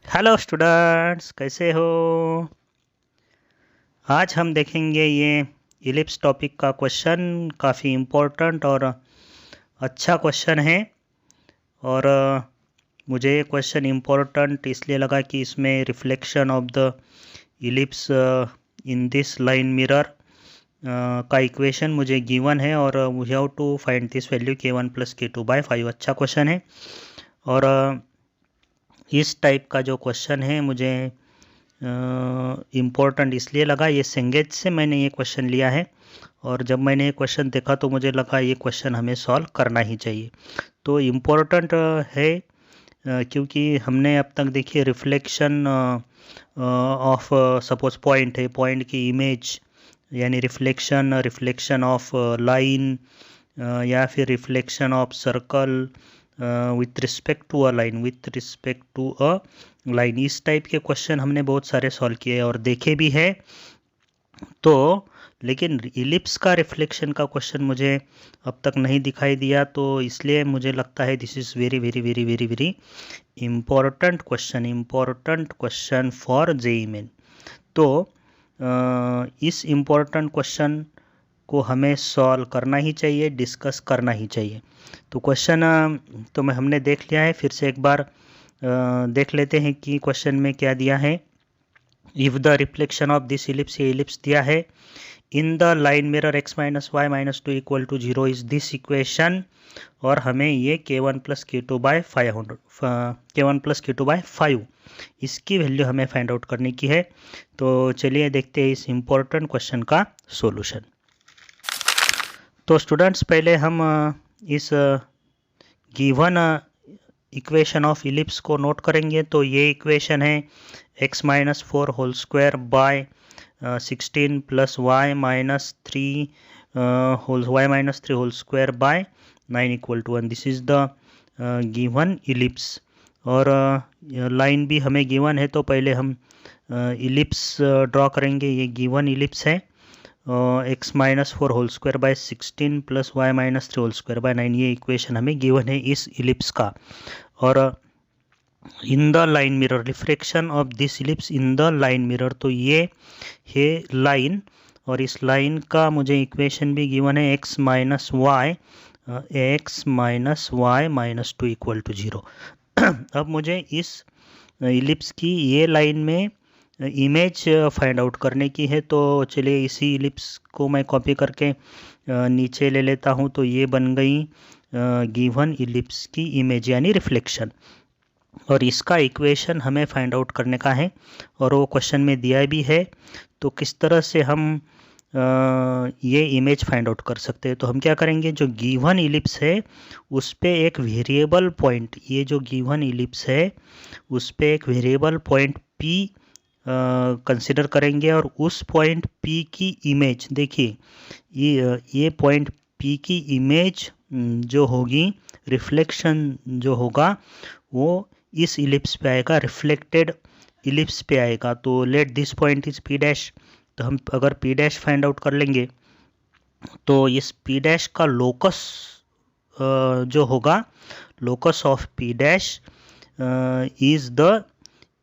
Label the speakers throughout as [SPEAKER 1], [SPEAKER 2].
[SPEAKER 1] Hello students, कैसे हो? आज हम देखेंगे ये इलिप्स टॉपिक का क्वेश्चन। काफ़ी इम्पोर्टेंट और अच्छा क्वेश्चन है। और मुझे ये क्वेश्चन इम्पोर्टेंट इसलिए लगा कि इसमें reflection of the ellipse in this line mirror का इक्वेशन मुझे गिवन है और we have to find this value k1 + k2/5। अच्छा क्वेश्चन है। और इस टाइप का जो क्वेश्चन है मुझे इम्पोर्टेंट इसलिए लगा, ये सेंगेज से मैंने ये क्वेश्चन लिया है। और जब मैंने ये क्वेश्चन देखा तो मुझे लगा ये क्वेश्चन हमें सॉल्व करना ही चाहिए। तो इम्पोर्टेंट है क्योंकि हमने अब तक देखिए रिफ्लेक्शन ऑफ सपोज पॉइंट है, पॉइंट की इमेज यानी रिफ्लेक्शन ऑफ लाइन या फिर reflection of circle with respect to a line, इस टाइप के क्वेश्चन हमने बहुत सारे सॉल्व किए और देखे भी है। तो लेकिन इलिप्स का रिफ्लेक्शन का क्वेश्चन मुझे अब तक नहीं दिखाई दिया, तो इसलिए मुझे लगता है this is very very very very very important question for JEE main. तो इस इम्पोर्टेंट क्वेश्चन को हमें सॉल्व करना ही चाहिए, डिस्कस करना ही चाहिए। तो क्वेश्चन तो हमने देख लिया है, फिर से एक बार देख लेते हैं कि क्वेश्चन में क्या दिया है। If the reflection of this ellipse, ये इलिप्स दिया है, in the line mirror x - y - 2 = 0 is this equation. और हमें ये k1 + k2/5 इसकी वैल्यू हमें फाइंड आउट करने की है। तो चलिए देखते हैं इस इम्पोर्टेंट क्वेश्चन का सॉल्यूशन। तो स्टूडेंट्स, पहले हम इस गिवन इक्वेशन ऑफ इलिप्स को नोट करेंगे। तो ये इक्वेशन है x - 4 whole square by 16 + y - 3 whole square by 9 = 1। This is the given ellipse. और लाइन भी हमें गिवन है, तो पहले हम इलिप्स ड्रॉ करेंगे। ये गिवन इलिप्स है x - 4 whole square by 16 + y - 3 whole square by 9, ये इक्वेशन हमें गिवन है इस इलिप्स का। और in the line mirror, reflection of this ellipse in the line mirror, तो ये है लाइन और इस लाइन का मुझे इक्वेशन भी गिवन है x - y - 2 = 0। अब मुझे इस इलिप्स की ये लाइन में इमेज फाइंड आउट करने की है। तो चलिए इसी इलिप्स को मैं कॉपी करके नीचे ले लेता हूँ। तो ये बन गई गिवन इलिप्स की इमेज यानी रिफ्लेक्शन, और इसका इक्वेशन हमें फाइंड आउट करने का है और वो क्वेश्चन में दिया भी है। तो किस तरह से हम ये इमेज फाइंड आउट कर सकते हैं? तो हम क्या करेंगे, जो गिवन इलिप्स है उस पे एक वेरिएबल पॉइंट, ये जो गिवन इलिप्स है उस पे एक वेरिएबल पॉइंट P कंसिडर करेंगे और उस पॉइंट P की इमेज, देखिए ये पॉइंट P की इमेज जो होगी, रिफ्लेक्शन जो होगा वो इस इलिप्स पे आएगा, रिफ्लेक्टेड इलिप्स पे आएगा। तो let this point is P'। तो हम अगर P' फाइंड आउट कर लेंगे तो इस P' का लोकस जो होगा, locus of P' is the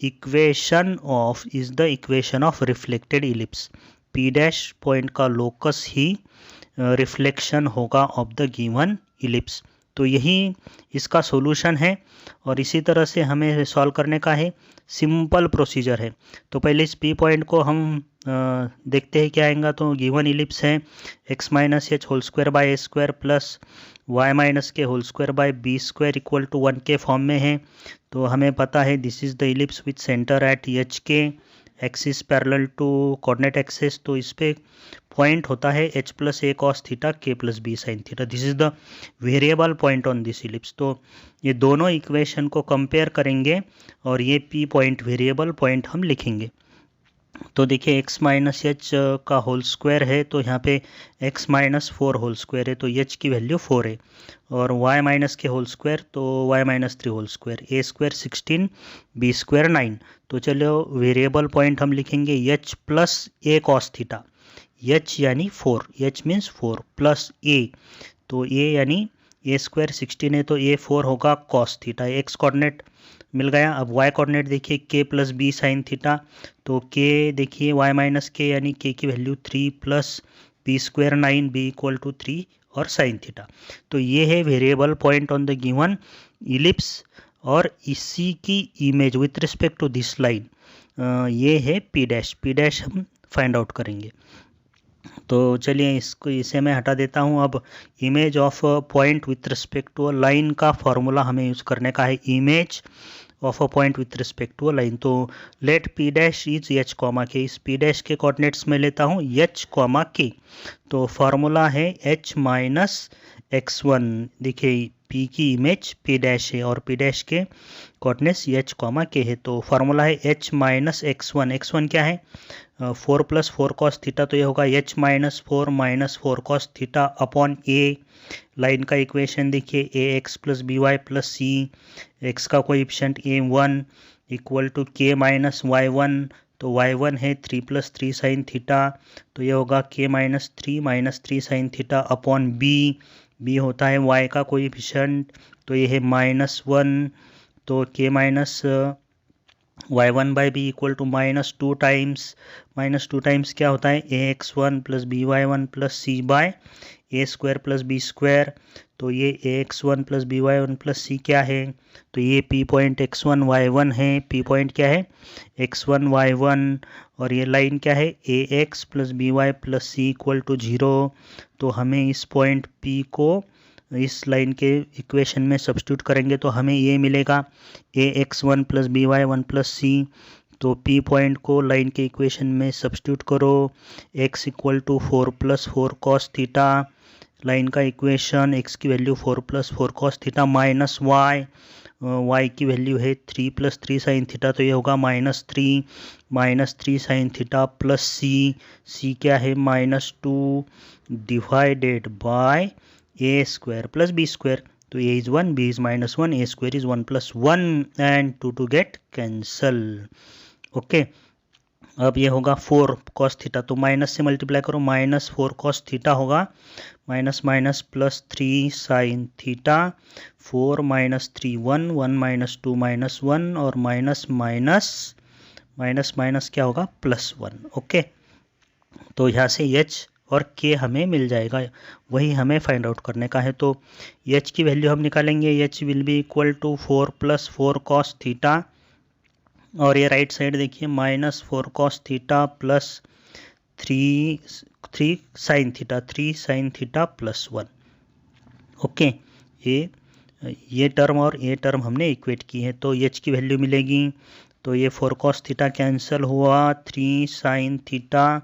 [SPEAKER 1] equation of reflected ellipse. P' point का लोकस ही रिफ्लेक्शन होगा ऑफ द गिवन इलिप्स। तो यही इसका सॉल्यूशन है और इसी तरह से हमें सॉल्व करने का है। सिंपल प्रोसीजर है। तो पहले इस P पॉइंट को हम देखते हैं क्या आएगा। तो गिवन इलिप्स है x - h whole square by a² plus y - k whole square by b² = 1 के फॉर्म में है। तो हमें पता है this is the ellipse with centre at H K, axis parallel to coordinate axis. तो इस पे पॉइंट होता है h + a cos theta k + b sin theta. This is the variable point on this ellipse. तो ये दोनों equation को compare करेंगे और ये P पॉइंट वेरिएबल पॉइंट हम लिखेंगे। तो देखिए x - h का होल स्क्वायर है, तो यहाँ पे x - 4 होल स्क्वायर है, तो h की वैल्यू 4 है। और y - k होल स्क्वायर, तो y - 3 whole square, a² 16 b² 9। तो चलो वेरिएबल पॉइंट हम लिखेंगे h + a cos theta. H यानी 4, एच मीन्स 4 प्लस ए, तो ए यानी ए स्क्वायर 16 है तो ए 4 होगा कॉस थीटा। एक्स कोऑर्डिनेट मिल गया। अब वाई कोऑर्डिनेट देखिए के प्लस बी साइन थीटा, तो के देखिए वाई माइनस के यानी के की value 3 plus B square 9, B equal to 3 और साइन थीटा। तो ये है variable point on the given ellipse और इसी की image with respect to this line ये है पी डैश। पी डैश हम फाइंड आउट करेंगे। तो चलिए इसको इसे मैं हटा देता हूँ। अब image of point with respect to a line का फॉर्मूला हमें यूज़ करने का है, image of a point with respect to a line. तो let P dash is H comma K, इस पी डैश के कोऑर्डिनेट्स में लेता हूँ एच कॉमा के। तो फॉर्मूला है एच माइनस x1, देखिए पी की इमेज पी डैश है और पी डैश के कोऑर्डिनेट्स एच कॉमा के है। तो फॉर्मूला है एच माइनस x1, x1 क्या है 4 प्लस 4 कॉस थीटा, तो ये होगा H minus 4 cos theta upon A. Line का इक्वेशन देखिए A X plus B Y plus C, X का coefficient a1 equal to K minus y1, तो y1 है 3 प्लस 3 साइन थीटा, तो ये होगा K minus 3 sine theta upon B होता है y का कोएफिशिएंट, तो ये है -1, तो K minus y1 by B equal to -2 times क्या होता है ax1 plus by1 plus C by A square plus B square. तो ये ax1 प्लस by1 प्लस सी क्या है, तो ये पी पॉइंट x1 y1 है, पी पॉइंट क्या है x1 y1, और ये लाइन क्या है ax plus by plus C equal to 0। तो हमें इस पॉइंट p को इस लाइन के इक्वेशन में सब्स्टिट्यूट करेंगे तो हमें ये मिलेगा ax1 plus by1 plus C. तो p पॉइंट को लाइन के इक्वेशन में सब्स्टिट्यूट करो, x equal to 4 plus 4 cos theta, line का इक्वेशन x की value 4 plus 4 cos theta minus y की वैल्यू है 3 प्लस 3 साइन थीटा, तो ये होगा -3 साइन थीटा प्लस सी क्या है -2 divided by A square plus B square. तो A is 1, B is -1, A square is 1 plus 1 and 2 get cancel. Okay, अब ये होगा 4 कॉस थीटा, तो माइनस से मल्टीप्लाई करो, -4 कॉस थीटा होगा minus plus 3 sine theta, 4 minus 3 1 -2 -1 और माइनस क्या होगा +1। ओके, तो यहाँ से एच और के हमें मिल जाएगा, वही हमें फाइंड आउट करने का है। तो एच की वैल्यू हम निकालेंगे, H will be equal to 4 plus 4 cos theta, और ये राइट साइड देखिए -4 cos theta plus 3 sine theta plus 1। Okay, ये टर्म और ये टर्म हमने इक्वेट की है, तो एच की वैल्यू मिलेगी, तो ये 4 कॉस थीटा कैंसिल हुआ, 3 साइन थीटा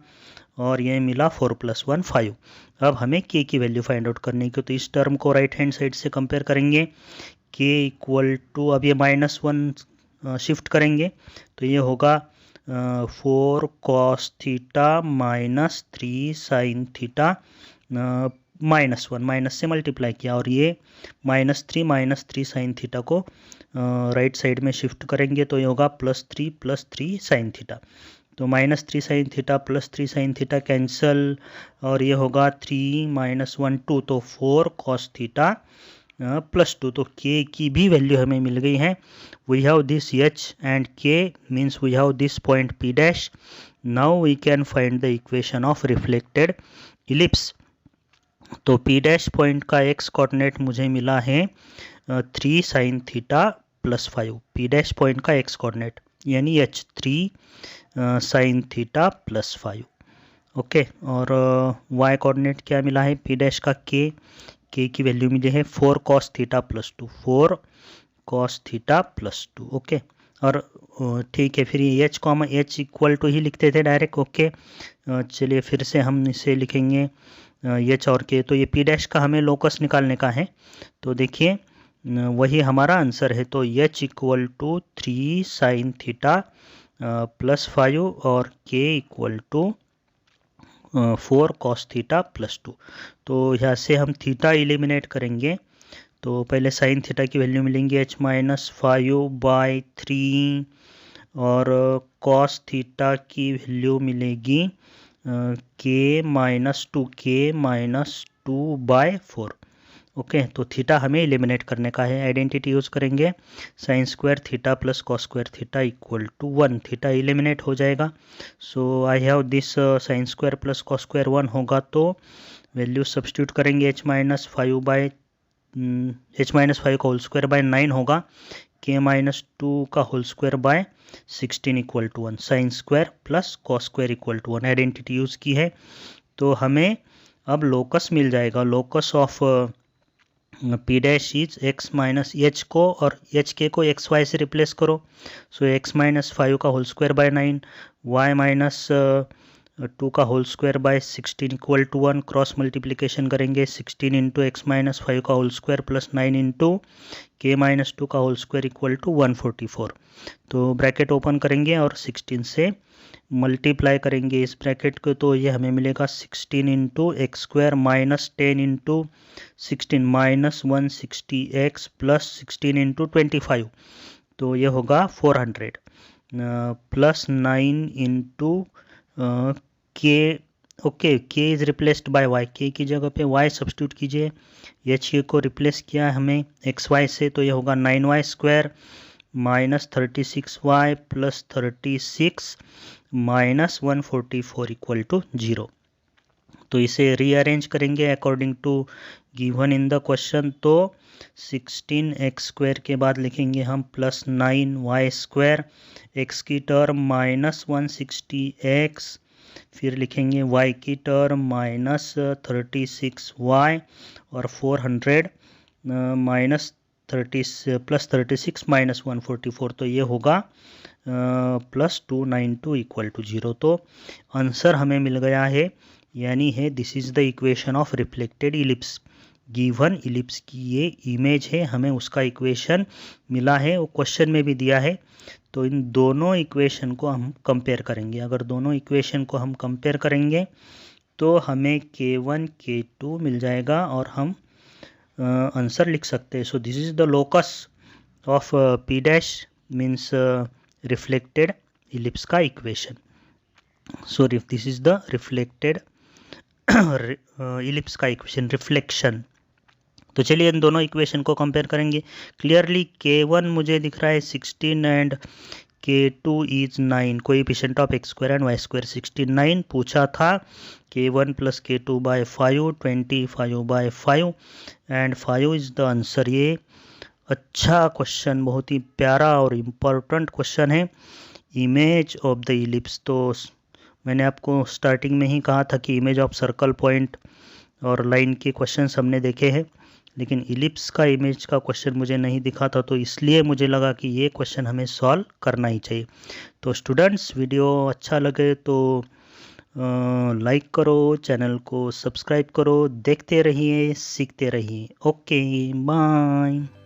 [SPEAKER 1] और ये मिला 4 प्लस 1 5। अब हमें के की वैल्यू फाइंड आउट करनी है, तो इस टर्म को राइट हैंड साइड से कंपेयर करेंगे, के इक्वल टू, अब ये -1 शिफ्ट करेंगे तो ये होगा 4 cos theta minus 3 sine theta -1 minus से मल्टीप्लाई किया, और ये -3 साइन थीटा को राइट साइड में शिफ्ट करेंगे तो ये होगा +3 साइन थीटा। तो -3 sine theta plus 3 sine theta cancel, और ये होगा 3 - 1 2, तो 4 कॉस थीटा +2। तो के की भी वैल्यू हमें मिल गई है। We have this H and K means we have this point P dash. Now we can find the equation of reflected ellipse. तो पी डैश पॉइंट का एक्स कोऑर्डिनेट मुझे मिला है 3 sine theta plus 5, P dash point का X coordinate यानी H 3 sine theta plus 5। Okay, और Y coordinate क्या मिला है पी डैश का के की वैल्यू मिली है 4 cos theta plus 2, 4 cos theta plus 2। Okay, और ठीक है, फिर ये एच इक्वल टू ही लिखते थे डायरेक्ट। ओके, चलिए फिर से हम इसे लिखेंगे एच और के। तो ये पी डैश का हमें लोकस निकालने का है, तो देखिए वही हमारा आंसर है। तो H equal to 3 sine theta plus 5 और K equal to 4 cos theta plus 2। तो यहाँ से हम थीटा एलिमिनेट करेंगे, तो पहले साइन थीटा की वैल्यू मिलेंगी h-5/3 और कॉस थीटा की वैल्यू मिलेगी k-2 ओके। तो थीटा हमें एलिमिनेट करने का है, आइडेंटिटी यूज़ करेंगे sine square theta plus cos square theta equal to 1, theta eliminate हो जाएगा। So I have this sine square plus cos square 1 होगा तो वैल्यू सब्स्टिट्यूट करेंगे h माइनस 5 का होल स्क्वायर बाय 9 होगा, k-2 का whole square by 16 equal to 1, sine square plus cos square equal to 1, identity use की है। तो हमें अब लोकस मिल जाएगा, locus of p dash is x minus H को और एच के को एक्स वाई से रिप्लेस करो। सो x माइनस 5 का whole square by 9, y minus 2 का whole square by 16 equal to 1, cross multiplication करेंगे 16 इंटू एक्स माइनस 5 का whole square plus 9 into K minus 2 का होल स्क्वायर इक्वल टू 144। तो ब्रैकेट ओपन करेंगे और 16 से मल्टीप्लाई करेंगे इस ब्रैकेट को, तो ये हमें मिलेगा 16 into X square minus 10 into 16 minus 160x plus 16 into 25, तो ये होगा 400 plus 9 into K, okay K is replaced by Y, K की जगह पे वाई सब्स्टिट्यूट कीजिए, एच को रिप्लेस किया हमें एक्स वाई से, तो ये होगा 9y square minus 36y plus 36 minus 144 equal to 0। तो इसे रीअरेंज करेंगे according to given in the question, तो 16x स्क्वायर के बाद लिखेंगे हम प्लस 9y स्क्वायर, x की टर्म माइनस 160x, फिर लिखेंगे y की टर्म माइनस 36y और 400 माइनस 30 प्लस 36 माइनस 144, तो ये होगा प्लस 292 इक्वल टू 0। तो आंसर हमें मिल गया है, यानी है this is the equation of reflected ellipse. Given ellipse की ये इमेज है, हमें उसका इक्वेशन मिला है, वो क्वेश्चन में भी दिया है। तो इन दोनों इक्वेशन को हम कंपेयर करेंगे, अगर दोनों इक्वेशन को हम कंपेयर करेंगे तो हमें k1 k2 मिल जाएगा और हम आंसर लिख सकते हैं। So this is the locus of p dash means reflected ellipse का equation. So this is the reflected ellipse का इक्वेशन, रिफ्लेक्शन। तो चलिए इन दोनों इक्वेशन को कंपेयर करेंगे। क्लियरली k1 मुझे दिख रहा है 16 and k2 is 9, coefficient of x square and y square 69 पूछा था, k1 plus k2 by 5 25 by 5 and 5 is the answer. ये अच्छा क्वेश्चन, बहुत ही प्यारा और इम्पोर्टेंट क्वेश्चन है। इमेज ऑफ द इलिप्स, तो मैंने आपको स्टार्टिंग में ही कहा था कि इमेज ऑफ सर्कल, पॉइंट और लाइन के क्वेश्चन हमने देखे हैं, लेकिन इलिप्स का इमेज का क्वेश्चन मुझे नहीं दिखा था, तो इसलिए मुझे लगा कि ये क्वेश्चन हमें सॉल्व करना ही चाहिए। तो स्टूडेंट्स, वीडियो अच्छा लगे तो लाइक करो, चैनल को सब्सक्राइब करो, देखते रहिए, सीखते रहिए। Okay, bye.